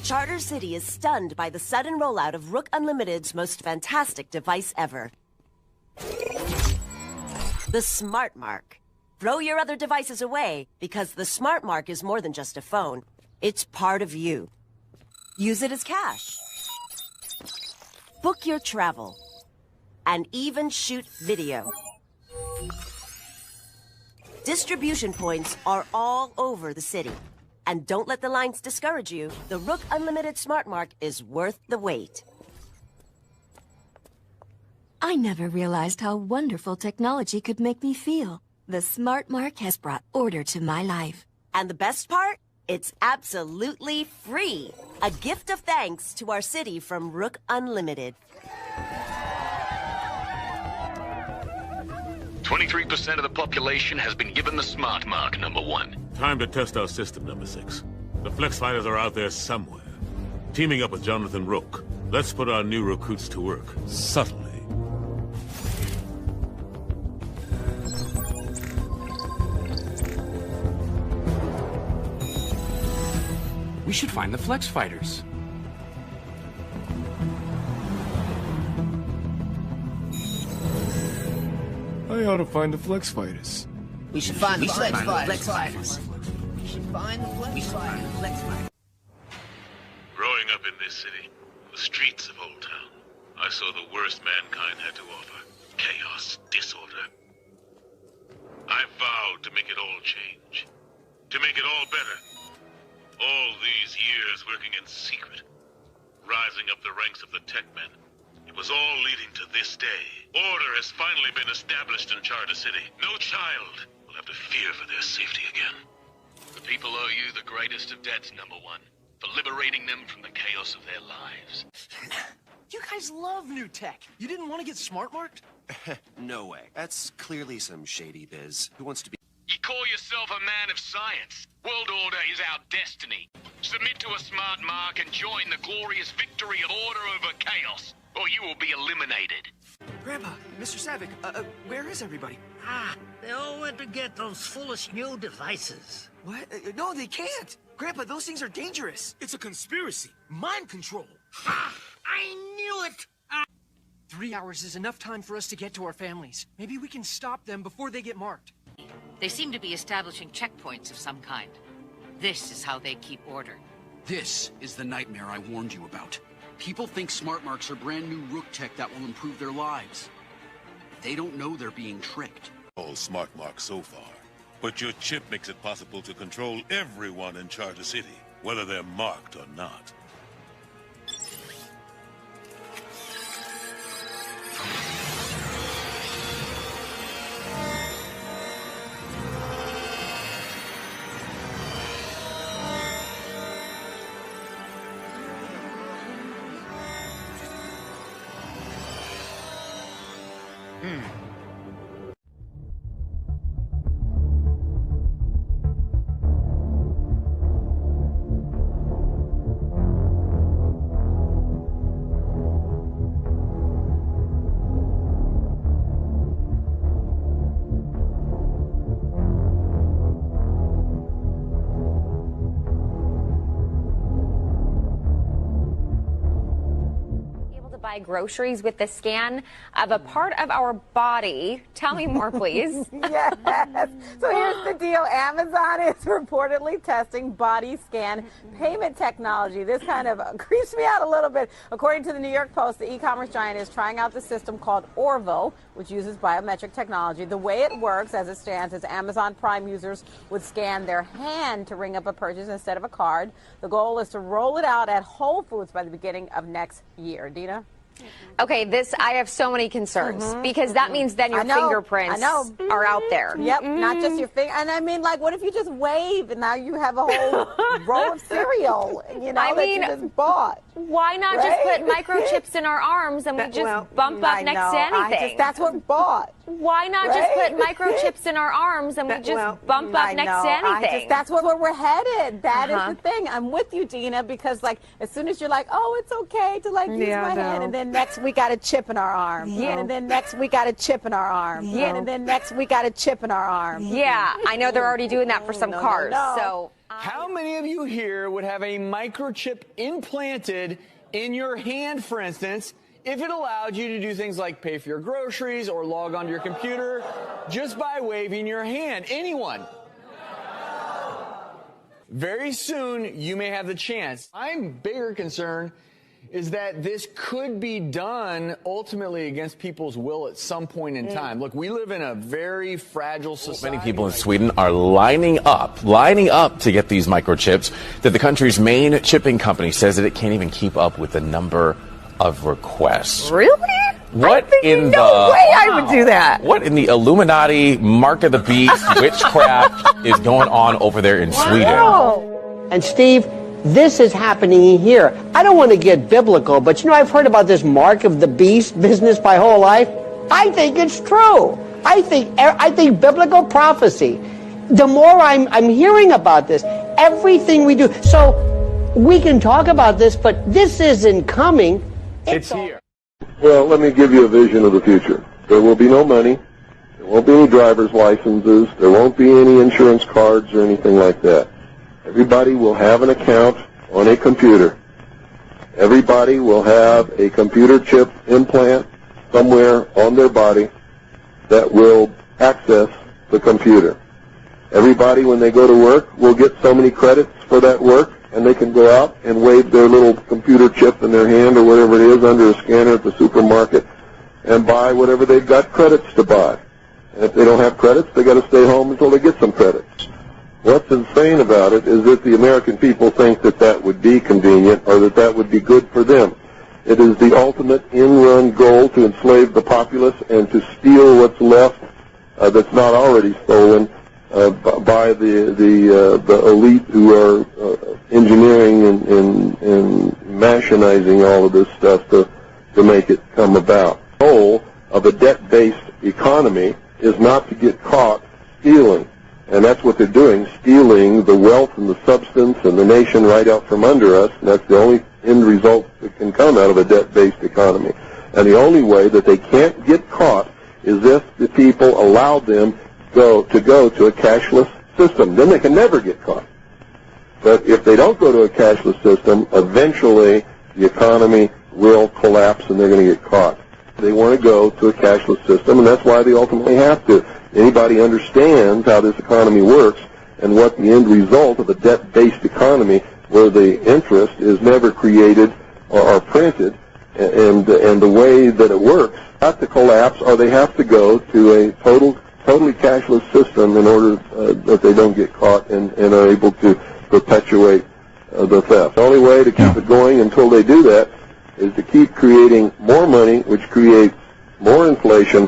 Charter City is stunned by the sudden rollout of Rook Unlimited's most fantastic device ever. The Smart Mark. Throw your other devices away, because the Smart Mark is more than just a phone. It's part of you. Use it as cash. Book your travel. And even shoot video. Distribution points are all over the city. And don't let the lines discourage you. The Rook Unlimited Smart Mark is worth the wait. I never realized how wonderful technology could make me feel. The Smart Mark has brought order to my life. And the best part? It's absolutely free. A gift of thanks to our city from Rook Unlimited. 23% of the population has been given the Smart Mark, number 1. Time to test our system, number 6. The Flex Fighters are out there somewhere. Teaming up with Jonathan Rook. Let's put our new recruits to work, subtly. We should find the Flex Fighters. I ought to find the Flex Fighters. We should find the Flex Fighters. We should find the Flex Fighters. Growing up in this city, the streets of Old Town, I saw the worst mankind had to offer. Chaos, disorder. I vowed to make it all change. To make it all better. All these years working in secret. Rising up the ranks of the tech men. It was all leading to this day. Order has finally been established in Charter City. No child will have to fear for their safety again. The people owe you the greatest of debts, number 1, for liberating them from the chaos of their lives. You guys love new tech. You didn't want to get smart marked? No way. That's clearly some shady biz. Who wants to be... You call yourself a man of science. World order is our destiny. Submit to a Smart Mark and join the glorious victory of order over chaos, or you will be eliminated. Grandpa, Mr. Savick, where is everybody? They all went to get those foolish new devices. What? No, they can't. Grandpa, those things are dangerous. It's a conspiracy. Mind control. I knew it! 3 hours is enough time for us to get to our families. Maybe we can stop them before they get marked. They seem to be establishing checkpoints of some kind. This is how they keep order. This is the nightmare I warned you about. People think Smart Marks are brand new Rook tech that will improve their lives. They don't know they're being tricked. All Smart Marks so far. But your chip makes it possible to control everyone in Charter City, whether they're marked or not. Buy groceries with the scan of a part of our body. Tell me more, please. Yes. So here's the deal. Amazon is reportedly testing body scan payment technology. This kind of creeps me out a little bit. According to the New York Post, the e-commerce giant is trying out the system called Orvo, which uses biometric technology. The way it works, as it stands, is Amazon Prime users would scan their hand to ring up a purchase instead of a card. The goal is to roll it out at Whole Foods by the beginning of next year. Dina? Okay, I have so many concerns because that means then your fingerprints are out there. Yep, not just your finger. And I mean, like, what if you just wave and now you have a whole roll of cereal, you know, that you just bought? Why not just put microchips in our arms and we just bump up next to anything? That's what bought. Why not just put microchips in our arms and we just bump up next to anything? That's where we're headed. That is the thing. I'm with you, Dina, because like as soon as you're like, oh, it's okay to like use my hand, and then next we got a chip in our arm. Yeah. And then next we got a chip in our arm. Yeah. And then next we got a chip in our arm. Yeah, I know they're already doing that for some cars. So How many of you here would have a microchip implanted in your hand, for instance, if it allowed you to do things like pay for your groceries or log onto your computer just by waving your hand? Anyone? Very soon, you may have the chance. I'm bigger concerned is that this could be done ultimately against people's will at some point in time. Look, we live in a very fragile society. Many people in Sweden are lining up to get these microchips that the country's main shipping company says that it can't even keep up with the number of requests. Really? What in no way I would do that. What in the Illuminati, mark of the beast, witchcraft is going on over there in Sweden? And Steve, this is happening here. I don't want to get biblical, but you know, I've heard about this mark of the beast business my whole life. I think it's true. I think biblical prophecy. The more I'm hearing about this, everything we do. So we can talk about this, but this isn't coming. It's here. Well, let me give you a vision of the future. There will be no money. There won't be any driver's licenses. There won't be any insurance cards or anything like that. Everybody will have an account on a computer. Everybody will have a computer chip implant somewhere on their body that will access the computer. Everybody, when they go to work, will get so many credits for that work, and they can go out and wave their little computer chip in their hand or whatever it is under a scanner at the supermarket and buy whatever they've got credits to buy. And if they don't have credits, they got to stay home until they get some credits. What's insane about it is that the American people think that that would be convenient or that that would be good for them. It is the ultimate in-run goal to enslave the populace and to steal what's left that's not already stolen by the elite who are engineering and machinizing all of this stuff to make it come about. The goal of a debt-based economy is not to get caught stealing. And that's what they're doing, stealing the wealth and the substance and the nation right out from under us. And that's the only end result that can come out of a debt-based economy. And the only way that they can't get caught is if the people allow them to go to a cashless system. Then they can never get caught. But if they don't go to a cashless system, eventually the economy will collapse and they're going to get caught. They want to go to a cashless system, and that's why they ultimately have to. Anybody understands how this economy works and what the end result of a debt-based economy where the interest is never created or printed and the way that it works have to collapse, or they have to go to a totally cashless system in order that they don't get caught and are able to perpetuate the theft. The only way to keep it going until they do that is to keep creating more money, which creates more inflation,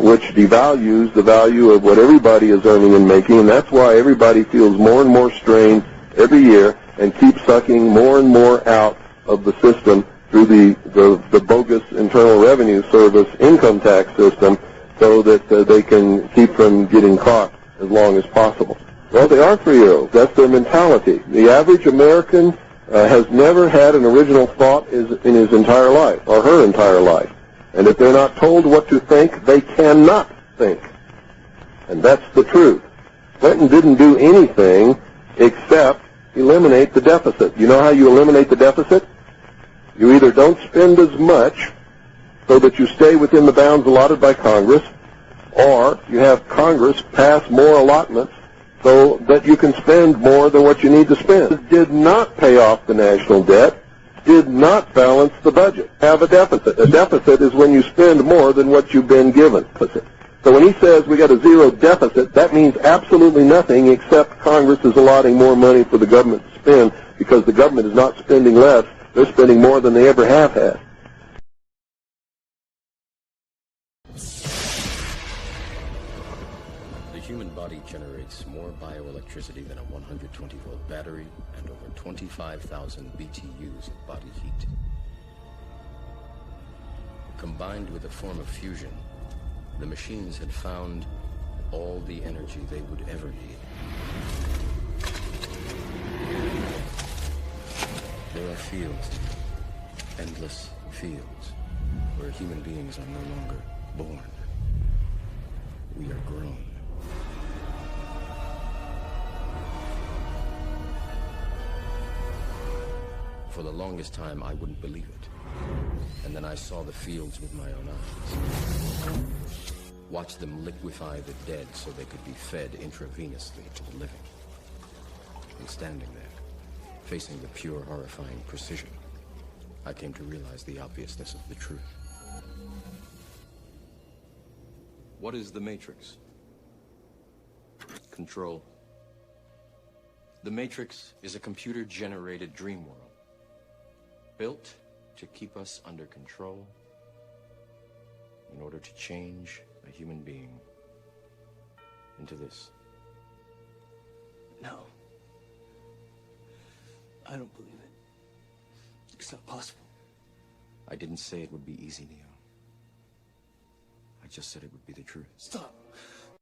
which devalues the value of what everybody is earning and making, and that's why everybody feels more and more strain every year and keeps sucking more and more out of the system through the bogus Internal Revenue Service income tax system so that they can keep from getting caught as long as possible. Well, they are 3-year-olds. That's their mentality. The average American has never had an original thought in his entire life or her entire life. And if they're not told what to think, they cannot think. And that's the truth. Clinton didn't do anything except eliminate the deficit. You know how you eliminate the deficit? You either don't spend as much so that you stay within the bounds allotted by Congress, or you have Congress pass more allotments so that you can spend more than what you need to spend. It did not pay off the national debt, did not balance the budget. Have a deficit. A deficit is when you spend more than what you've been given. So when he says we got a zero deficit, that means absolutely nothing except Congress is allotting more money for the government to spend because the government is not spending less. They're spending more than they ever have had. The human body generates more bioelectricity than a 120-volt battery and over 25,000 BTUs of body heat. Combined with a form of fusion, the machines had found all the energy they would ever need. There are fields, endless fields, where human beings are no longer born. We are grown. For the longest time, I wouldn't believe it. And then I saw the fields with my own eyes. Watched them liquefy the dead so they could be fed intravenously to the living. And standing there, facing the pure, horrifying precision, I came to realize the obviousness of the truth. What is the Matrix? Control. The Matrix is a computer-generated dream world, built to keep us under control in order to change a human being into this. No. I don't believe it. It's not possible. I didn't say it would be easy, Neo. I just said it would be the truth. Stop.